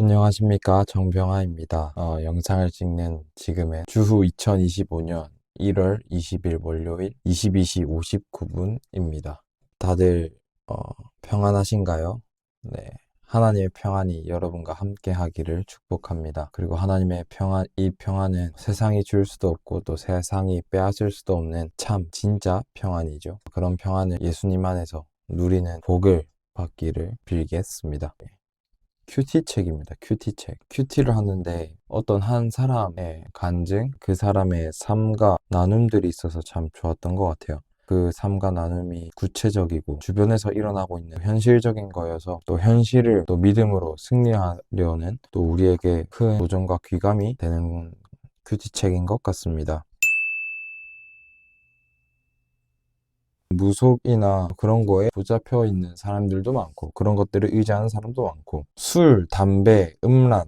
안녕하십니까, 정병아입니다. 영상을 찍는 지금은 주후 2025년 1월 20일 월요일 22시 59분입니다. 다들 평안하신가요? 네. 하나님의 평안이 여러분과 함께 하기를 축복합니다. 그리고 하나님의 평안, 이 평안은 세상이 줄 수도 없고 또 세상이 빼앗을 수도 없는 참 진짜 평안이죠. 그런 평안을 예수님 안에서 누리는 복을 받기를 빌겠습니다. 큐티 책입니다. 큐티 책. 큐티를 하는데 어떤 한 사람의 간증, 그 사람의 삶과 나눔들이 있어서 참 좋았던 것 같아요. 그 삶과 나눔이 구체적이고 주변에서 일어나고 있는 현실적인 거여서 또 현실을 또 믿음으로 승리하려는 또 우리에게 큰 도전과 귀감이 되는 큐티 책인 것 같습니다. 무속이나 그런 거에 붙잡혀 있는 사람들도 많고 그런 것들을 의지하는 사람도 많고 술, 담배, 음란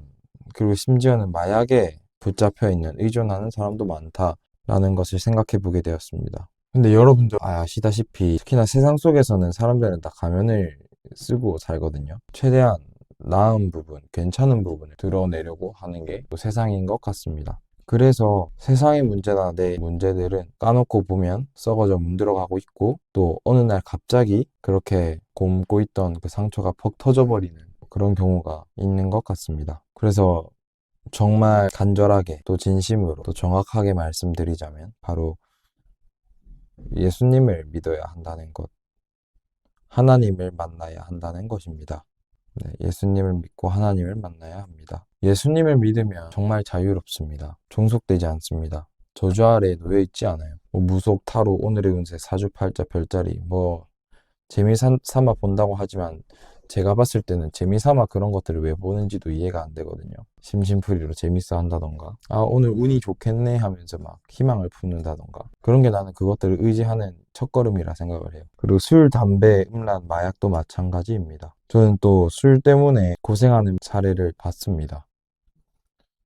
그리고 심지어는 마약에 붙잡혀 있는 의존하는 사람도 많다라는 것을 생각해 보게 되었습니다. 근데 여러분도 아시다시피 특히나 세상 속에서는 사람들은 다 가면을 쓰고 살거든요. 최대한 나은 부분, 괜찮은 부분을 드러내려고 하는 게 또 세상인 것 같습니다. 그래서 세상의 문제나 내 문제들은 까놓고 보면 썩어져 문드러가고 있고 또 어느 날 갑자기 그렇게 곪고 있던 그 상처가 퍽 터져버리는 그런 경우가 있는 것 같습니다. 그래서 정말 간절하게 또 진심으로 또 정확하게 말씀드리자면 바로 예수님을 믿어야 한다는 것, 하나님을 만나야 한다는 것입니다. 네, 예수님을 믿고 하나님을 만나야 합니다. 예수님을 믿으면 정말 자유롭습니다. 종속되지 않습니다. 저주 아래에 놓여 있지 않아요. 뭐 무속, 타로, 오늘의 운세, 사주팔자, 별자리 재미삼아 본다고 하지만 제가 봤을 때는 재미삼아 그런 것들을 왜 보는지도 이해가 안 되거든요. 심심풀이로 재밌어 한다던가 오늘 운이 좋겠네 하면서 막 희망을 품는다던가 그런 게 나는 그것들을 의지하는 첫걸음이라 생각을 해요. 그리고 술, 담배, 음란, 마약도 마찬가지입니다. 저는 또 술 때문에 고생하는 사례를 봤습니다.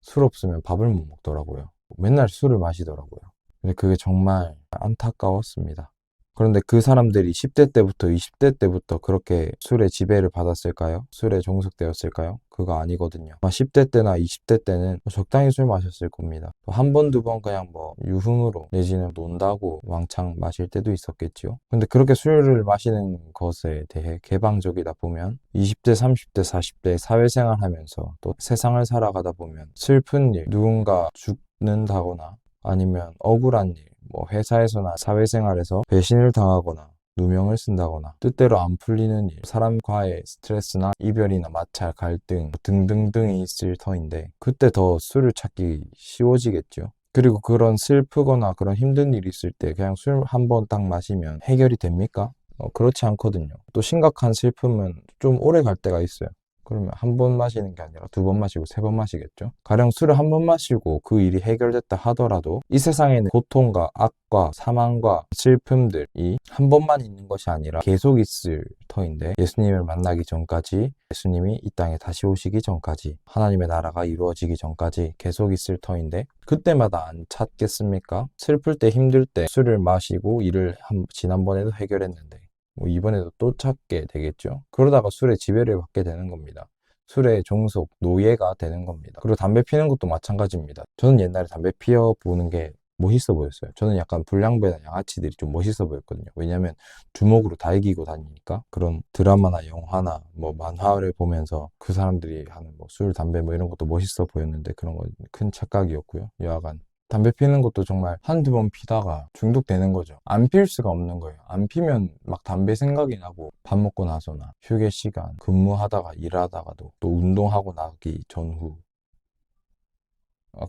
술 없으면 밥을 못 먹더라고요. 맨날 술을 마시더라고요. 근데 그게 정말 안타까웠습니다. 그런데 그 사람들이 10대 때부터 20대 때부터 그렇게 술의 지배를 받았을까요? 술에 종속되었을까요? 그거 아니거든요. 10대 때나 20대 때는 적당히 술 마셨을 겁니다. 한 번, 두 번 그냥 뭐 유흥으로 내지는 논다고 왕창 마실 때도 있었겠지요. 근데 그렇게 술을 마시는 것에 대해 개방적이다 보면 20대, 30대, 40대 사회생활 하면서 또 세상을 살아가다 보면 슬픈 일, 누군가 죽는다거나 아니면 억울한 일, 뭐 회사에서나 사회생활에서 배신을 당하거나 누명을 쓴다거나 뜻대로 안 풀리는 일, 사람과의 스트레스나 이별이나 마찰, 갈등 등등등이 있을 터인데 그때 더 술을 찾기 쉬워지겠죠. 그리고 그런 슬프거나 그런 힘든 일이 있을 때 그냥 술 한 번 딱 마시면 해결이 됩니까? 그렇지 않거든요. 또 심각한 슬픔은 좀 오래 갈 때가 있어요. 그러면 한 번 마시는 게 아니라 두 번 마시고 세 번 마시겠죠? 가령 술을 한 번 마시고 그 일이 해결됐다 하더라도 이 세상에는 고통과 악과 사망과 슬픔들이 한 번만 있는 것이 아니라 계속 있을 터인데 예수님을 만나기 전까지 예수님이 이 땅에 다시 오시기 전까지 하나님의 나라가 이루어지기 전까지 계속 있을 터인데 그때마다 안 찾겠습니까? 슬플 때 힘들 때 술을 마시고 일을 지난번에도 해결했는데 뭐 이번에도 또 찾게 되겠죠. 그러다가 술에 지배를 받게 되는 겁니다. 술의 종속, 노예가 되는 겁니다. 그리고 담배 피는 것도 마찬가지입니다. 저는 옛날에 담배 피워보는 게 멋있어 보였어요. 저는 약간 불량배나 양아치들이 좀 멋있어 보였거든요. 왜냐면 주먹으로 다 이기고 다니니까 그런 드라마나 영화나 뭐 만화를 보면서 그 사람들이 하는 뭐 술, 담배 뭐 이런 것도 멋있어 보였는데 그런 건 큰 착각이었고요. 여하간 담배 피는 것도 정말 한두 번 피다가 중독되는 거죠. 안 필 수가 없는 거예요. 안 피면 막 담배 생각이 나고 밥 먹고 나서나 휴게 시간, 근무하다가 일하다가도 또 운동하고 나기 전후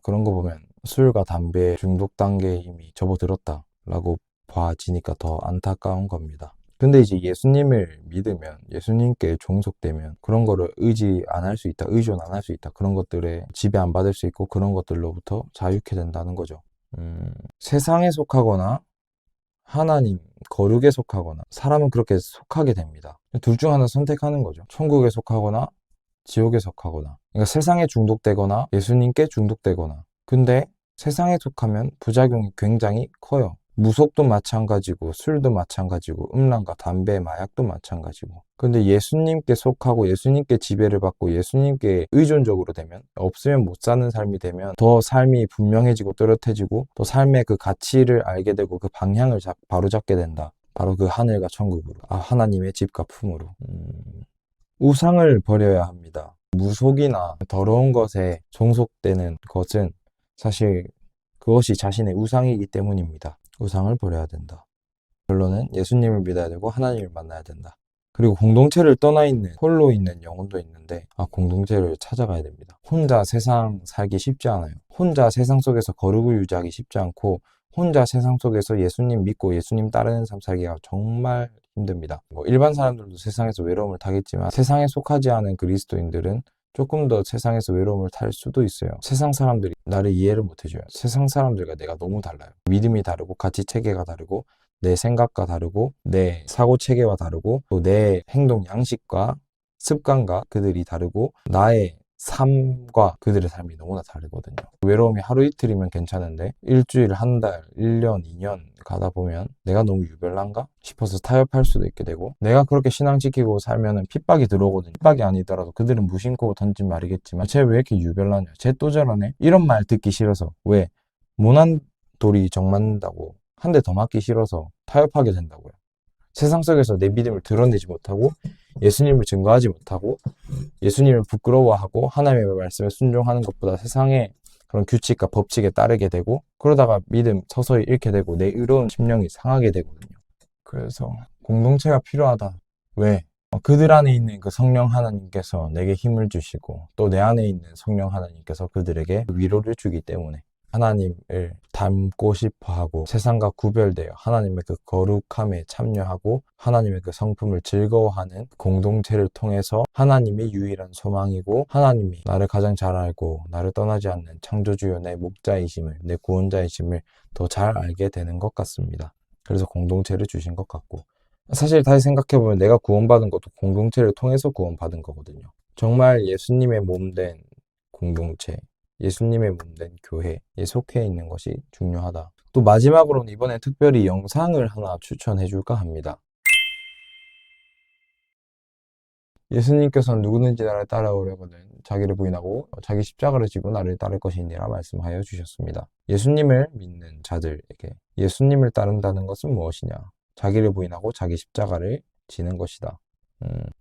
그런 거 보면 술과 담배 중독 단계에 이미 접어들었다라고 봐지니까 더 안타까운 겁니다. 근데 이제 예수님을 믿으면 예수님께 종속되면 그런 거를 의지 안 할 수 있다, 의존 안 할 수 있다 그런 것들에 지배 안 받을 수 있고 그런 것들로부터 자유케 된다는 거죠. 세상에 속하거나 하나님 거룩에 속하거나 사람은 그렇게 속하게 됩니다. 둘 중 하나 선택하는 거죠. 천국에 속하거나 지옥에 속하거나 그러니까 세상에 중독되거나 예수님께 중독되거나 근데 세상에 속하면 부작용이 굉장히 커요. 무속도 마찬가지고 술도 마찬가지고 음란과 담배, 마약도 마찬가지고. 근데 예수님께 속하고 예수님께 지배를 받고 예수님께 의존적으로 되면, 없으면 못 사는 삶이 되면 더 삶이 분명해지고 또렷해지고 또 삶의 그 가치를 알게 되고 그 방향을 바로 잡게 된다. 바로 그 하늘과 천국으로, 하나님의 집과 품으로. 우상을 버려야 합니다. 무속이나 더러운 것에 종속되는 것은 사실 그것이 자신의 우상이기 때문입니다. 우상을 버려야 된다. 결론은 예수님을 믿어야 되고 하나님을 만나야 된다. 그리고 공동체를 떠나 있는, 홀로 있는 영혼도 있는데 공동체를 찾아가야 됩니다. 혼자 세상 살기 쉽지 않아요. 혼자 세상 속에서 거룩을 유지하기 쉽지 않고 혼자 세상 속에서 예수님 믿고 예수님 따르는 삶 살기가 정말 힘듭니다. 일반 사람들도 세상에서 외로움을 타겠지만 세상에 속하지 않은 그리스도인들은 조금 더 세상에서 외로움을 탈 수도 있어요. 세상 사람들이 나를 이해를 못 해줘요. 세상 사람들과 내가 너무 달라요. 믿음이 다르고 가치 체계가 다르고 내 생각과 다르고 내 사고 체계와 다르고 또 내 행동 양식과 습관과 그들이 다르고 나의 삶과 그들의 삶이 너무나 다르거든요. 외로움이 하루 이틀이면 괜찮은데 일주일, 한 달, 1년, 2년 가다 보면 내가 너무 유별난가 싶어서 타협할 수도 있게 되고, 내가 그렇게 신앙 지키고 살면은 핍박이 들어오거든요. 핍박이 아니더라도 그들은 무심코 던진 말이겠지만 쟤 왜 이렇게 유별나냐, 쟤 또 저러네, 이런 말 듣기 싫어서, 왜? 모난 돌이 정 맞는다고 한 대 더 맞기 싫어서 타협하게 된다고요. 세상 속에서 내 믿음을 드러내지 못하고 예수님을 증거하지 못하고 예수님을 부끄러워하고 하나님의 말씀에 순종하는 것보다 세상의 그런 규칙과 법칙에 따르게 되고, 그러다가 믿음 서서히 잃게 되고 내 의로운 심령이 상하게 되거든요. 그래서 공동체가 필요하다. 왜? 그들 안에 있는 그 성령 하나님께서 내게 힘을 주시고 또 내 안에 있는 성령 하나님께서 그들에게 위로를 주기 때문에 하나님을 닮고 싶어 하고 세상과 구별되어 하나님의 그 거룩함에 참여하고 하나님의 그 성품을 즐거워하는 공동체를 통해서 하나님의 유일한 소망이고 하나님이 나를 가장 잘 알고 나를 떠나지 않는 창조주요 내 목자이심을, 내 구원자이심을 더 잘 알게 되는 것 같습니다. 그래서 공동체를 주신 것 같고, 사실 다시 생각해보면 내가 구원받은 것도 공동체를 통해서 구원받은 거거든요. 정말 예수님의 몸된 공동체, 예수님의 몸된 교회에 속해 있는 것이 중요하다. 또 마지막으로는 이번에 특별히 영상을 하나 추천해 줄까 합니다. 예수님께서는 누구든지 나를 따라오려거든 자기를 부인하고 자기 십자가를 지고 나를 따를 것이니라 말씀하여 주셨습니다. 예수님을 믿는 자들에게 예수님을 따른다는 것은 무엇이냐? 자기를 부인하고 자기 십자가를 지는 것이다.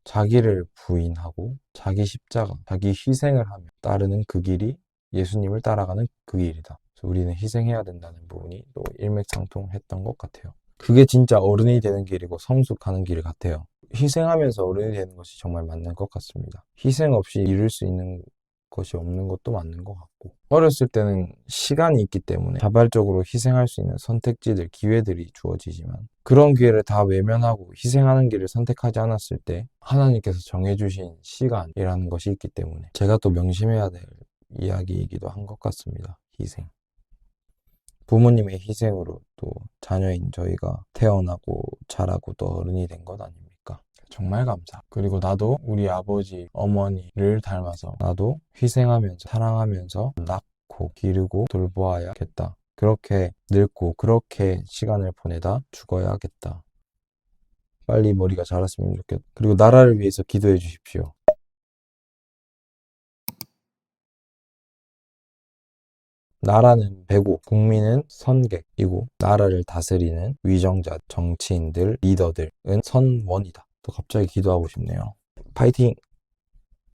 자기를 부인하고 자기 십자가, 자기 희생을 하며 따르는 그 길이 예수님을 따라가는 그 길이다. 그래서 우리는 희생해야 된다는 부분이 또 일맥상통했던 것 같아요. 그게 진짜 어른이 되는 길이고 성숙하는 길 같아요. 희생하면서 어른이 되는 것이 정말 맞는 것 같습니다. 희생 없이 이룰 수 있는 것이 없는 것도 맞는 것 같고, 어렸을 때는 시간이 있기 때문에 자발적으로 희생할 수 있는 선택지들, 기회들이 주어지지만 그런 기회를 다 외면하고 희생하는 길을 선택하지 않았을 때 하나님께서 정해주신 시간이라는 것이 있기 때문에 제가 또 명심해야 될 이야기이기도 한 것 같습니다. 희생. 부모님의 희생으로 또 자녀인 저희가 태어나고 자라고 또 어른이 된 것 아닙니까? 정말 감사. 그리고 나도 우리 아버지, 어머니를 닮아서 나도 희생하면서 사랑하면서 낳고 기르고 돌보아야겠다. 그렇게 늙고 그렇게 시간을 보내다 죽어야겠다. 빨리 머리가 자랐으면 좋겠다. 그리고 나라를 위해서 기도해 주십시오. 나라는 배고 국민은 선객이고 나라를 다스리는 위정자, 정치인들, 리더들은 선원이다. 또 갑자기 기도하고 싶네요. 파이팅!